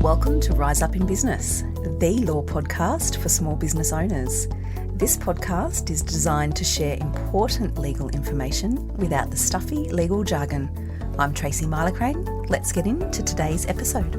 Welcome to Rise Up in Business, the law podcast for small business owners. This podcast is designed to share important legal information without the stuffy legal jargon. I'm Tracy Milacrane. Let's get into today's episode.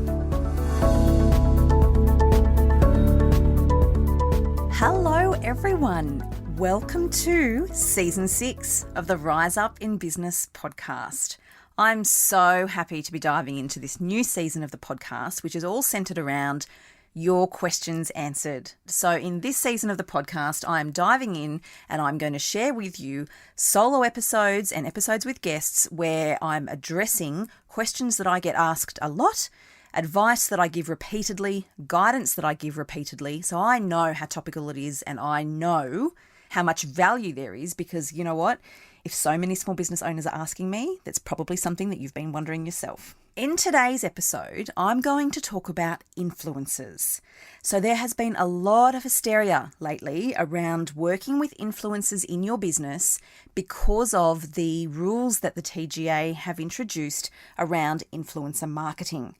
Hello everyone. Welcome to Season 6 of the Rise Up in Business podcast. I'm so happy to be diving into this new season of the podcast, which is all centered around your questions answered. So in this season of the podcast, I'm diving in and I'm going to share with you solo episodes and episodes with guests where I'm addressing questions that I get asked a lot, advice that I give repeatedly, guidance that I give repeatedly. So I know how topical it is and I know how much value there is, because you know what? If so many small business owners are asking me, that's probably something that you've been wondering yourself. In today's episode, I'm going to talk about influencers. So there has been a lot of hysteria lately around working with influencers in your business because of the rules that the TGA have introduced around influencer marketing.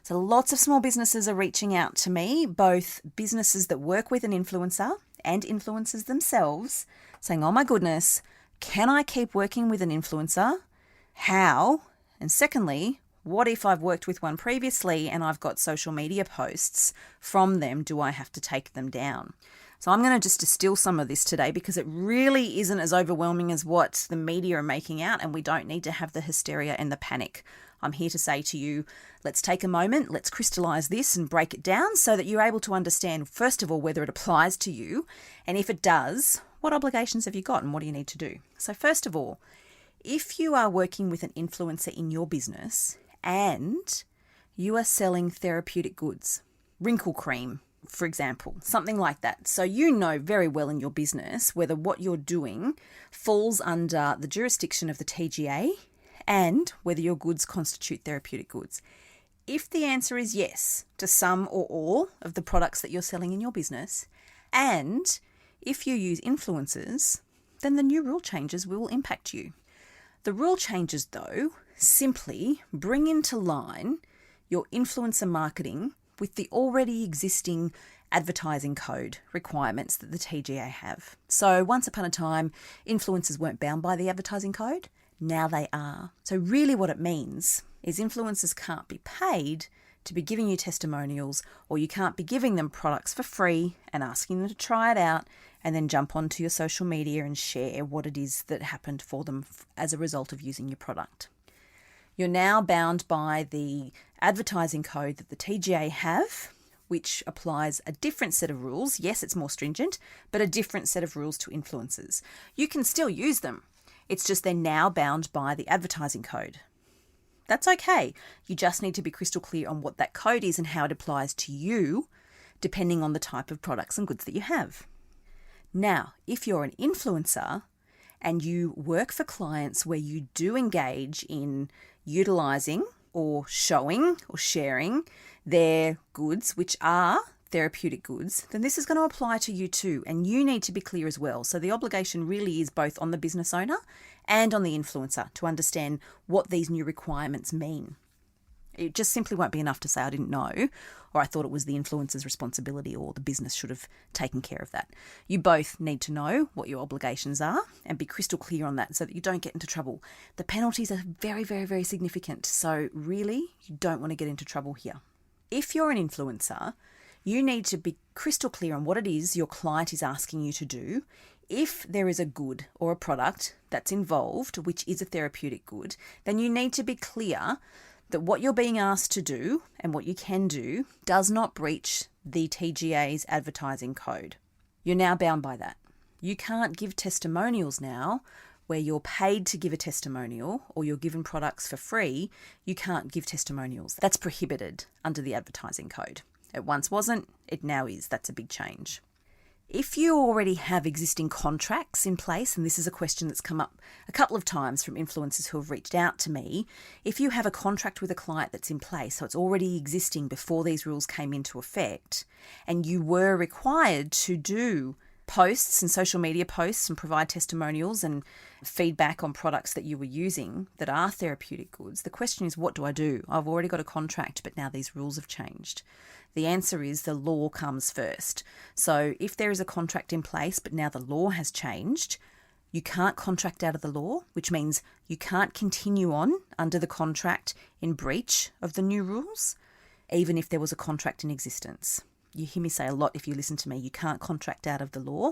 So lots of small businesses are reaching out to me, both businesses that work with an influencer and influencers themselves, saying, oh my goodness, can I keep working with an influencer? How? And secondly, what if I've worked with one previously and I've got social media posts from them? Do I have to take them down? So I'm going to just distill some of this today because it really isn't as overwhelming as what the media are making out, and we don't need to have the hysteria and the panic. I'm here to say to you, let's take a moment, let's crystallize this and break it down so that you're able to understand, first of all, whether it applies to you, and if it does, what obligations have you got and what do you need to do? So first of all, if you are working with an influencer in your business and you are selling therapeutic goods, wrinkle cream, for example, something like that. So you know very well in your business whether what you're doing falls under the jurisdiction of the TGA and whether your goods constitute therapeutic goods. If the answer is yes to some or all of the products that you're selling in your business, and if you use influencers, then the new rule changes will impact you. The rule changes, though, simply bring into line your influencer marketing with the already existing advertising code requirements that the TGA have. So once upon a time, influencers weren't bound by the advertising code. Now they are. So really what it means is influencers can't be paid to be giving you testimonials, or you can't be giving them products for free and asking them to try it out and then jump onto your social media and share what it is that happened for them as a result of using your product. You're now bound by the advertising code that the TGA have, which applies a different set of rules. Yes, it's more stringent, but a different set of rules to influencers. You can still use them. It's just they're now bound by the advertising code. That's okay. You just need to be crystal clear on what that code is and how it applies to you, depending on the type of products and goods that you have. Now, if you're an influencer and you work for clients where you do engage in utilizing or showing or sharing their goods, which are therapeutic goods, then this is going to apply to you too, and you need to be clear as well. So the obligation really is both on the business owner and on the influencer to understand what these new requirements mean. It just simply won't be enough to say I didn't know, or I thought it was the influencer's responsibility, or the business should have taken care of that. You both need to know what your obligations are and be crystal clear on that so that you don't get into trouble. The penalties are very, very, very significant. So really, you don't want to get into trouble here. If you're an influencer, you need to be crystal clear on what it is your client is asking you to do. If there is a good or a product that's involved, which is a therapeutic good, then you need to be clear that what you're being asked to do and what you can do does not breach the TGA's advertising code. You're now bound by that. You can't give testimonials now where you're paid to give a testimonial or you're given products for free. You can't give testimonials. That's prohibited under the advertising code. It once wasn't, it now is. That's a big change. If you already have existing contracts in place, and this is a question that's come up a couple of times from influencers who have reached out to me, if you have a contract with a client that's in place, so it's already existing before these rules came into effect, and you were required to do posts and social media posts and provide testimonials and feedback on products that you were using that are therapeutic goods, the question is, what do I do? I've already got a contract, but now these rules have changed. The answer is the law comes first. So if there is a contract in place, but now the law has changed, you can't contract out of the law, which means you can't continue on under the contract in breach of the new rules, even if there was a contract in existence. You hear me say a lot, if you listen to me, you can't contract out of the law.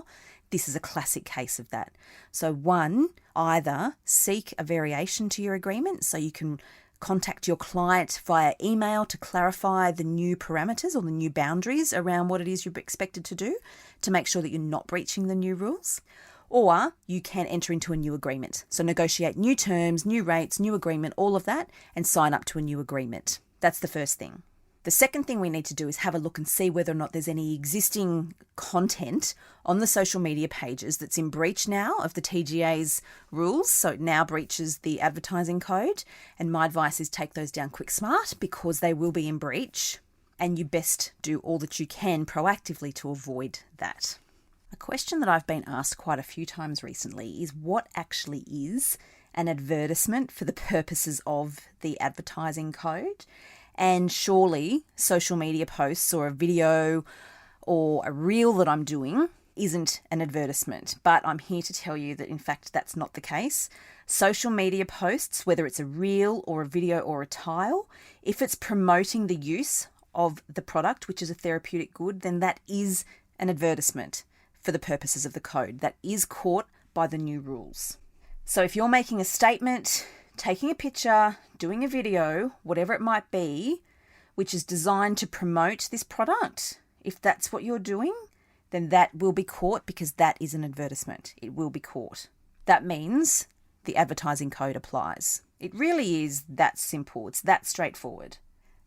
This is a classic case of that. So one, either seek a variation to your agreement so you can contact your client via email to clarify the new parameters or the new boundaries around what it is you're expected to do to make sure that you're not breaching the new rules. Or you can enter into a new agreement. So negotiate new terms, new rates, new agreement, all of that, and sign up to a new agreement. That's the first thing. The second thing we need to do is have a look and see whether or not there's any existing content on the social media pages that's in breach now of the TGA's rules. So it now breaches the advertising code. And my advice is take those down quick smart because they will be in breach. And you best do all that you can proactively to avoid that. A question that I've been asked quite a few times recently is what actually is an advertisement for the purposes of the advertising code? And surely social media posts or a video or a reel that I'm doing isn't an advertisement. But I'm here to tell you that in fact that's not the case. Social media posts, whether it's a reel or a video or a tile, if it's promoting the use of the product, which is a therapeutic good, then that is an advertisement for the purposes of the code. That is caught by the new rules. So if you're making a statement, taking a picture, doing a video, whatever it might be, which is designed to promote this product, if that's what you're doing, then that will be caught because that is an advertisement. It will be caught. That means the advertising code applies. It really is that simple. It's that straightforward.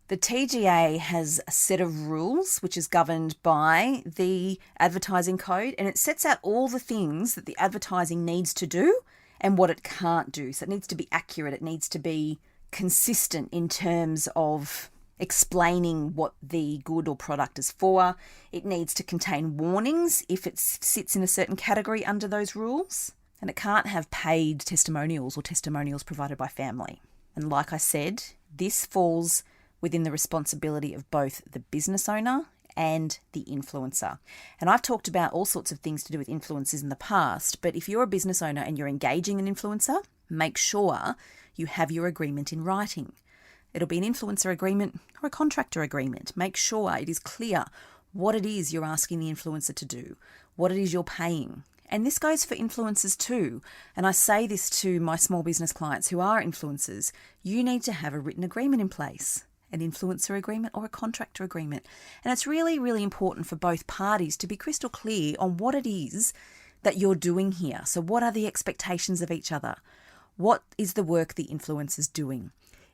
The TGA has a set of rules which is governed by the advertising code, and it sets out all the things that the advertising needs to do and what it can't do. So it needs to be accurate. It needs to be consistent in terms of explaining what the good or product is for. It needs to contain warnings if it sits in a certain category under those rules. And it can't have paid testimonials or testimonials provided by family. And like I said, this falls within the responsibility of both the business owner and the influencer. And I've talked about all sorts of things to do with influencers in the past, but if you're a business owner and you're engaging an influencer, make sure you have your agreement in writing. It'll be an influencer agreement or a contractor agreement. Make sure it is clear what it is you're asking the influencer to do, what it is you're paying. And this goes for influencers too. And I say this to my small business clients who are influencers. You need to have a written agreement in place. An influencer agreement or a contractor agreement. And it's really, really important for both parties to be crystal clear on what it is that you're doing here. So what are the expectations of each other? What is the work the influencer's doing?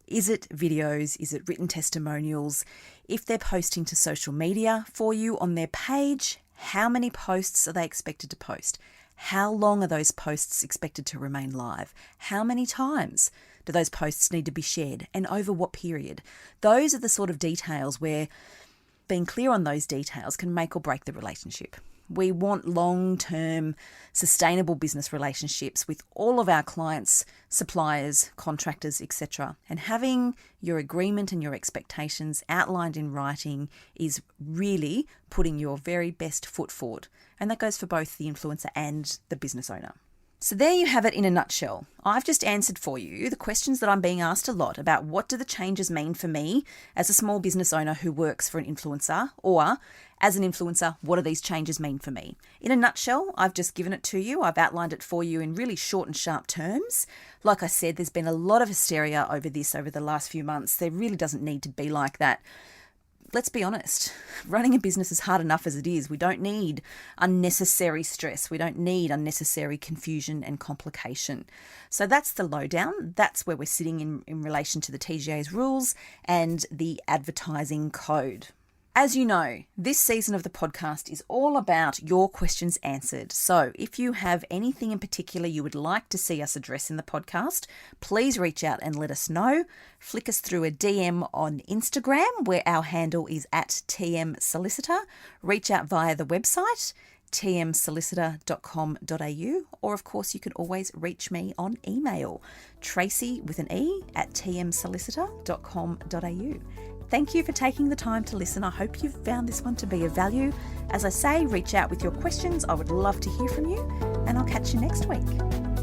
Is it videos? Is it written testimonials? If they're posting to social media for you on their page, how many posts are they expected to post? How long are those posts expected to remain live? How many times do those posts need to be shared and over what period? Those are the sort of details where being clear on those details can make or break the relationship. We want long-term, sustainable business relationships with all of our clients, suppliers, contractors, etc. And having your agreement and your expectations outlined in writing is really putting your very best foot forward. And that goes for both the influencer and the business owner. So there you have it in a nutshell. I've just answered for you the questions that I'm being asked a lot about what do the changes mean for me as a small business owner who works for an influencer, or as an influencer, what do these changes mean for me? In a nutshell, I've just given it to you. I've outlined it for you in really short and sharp terms. Like I said, there's been a lot of hysteria over this over the last few months. There really doesn't need to be like that. Let's be honest, running a business is hard enough as it is. We don't need unnecessary stress. We don't need unnecessary confusion and complication. So that's the lowdown. That's where we're sitting in relation to the TGA's rules and the advertising code. As you know, this season of the podcast is all about your questions answered. So if you have anything in particular you would like to see us address in the podcast, please reach out and let us know. Flick us through a DM on Instagram, where our handle is @TMSolicitor. Reach out via the website, tmsolicitor.com.au, or of course you can always reach me on email, Tracy with an E at tmsolicitor.com.au. Thank you for taking the time to listen. I hope you've found this one to be of value. As I say, reach out with your questions. I would love to hear from you, and I'll catch you next week.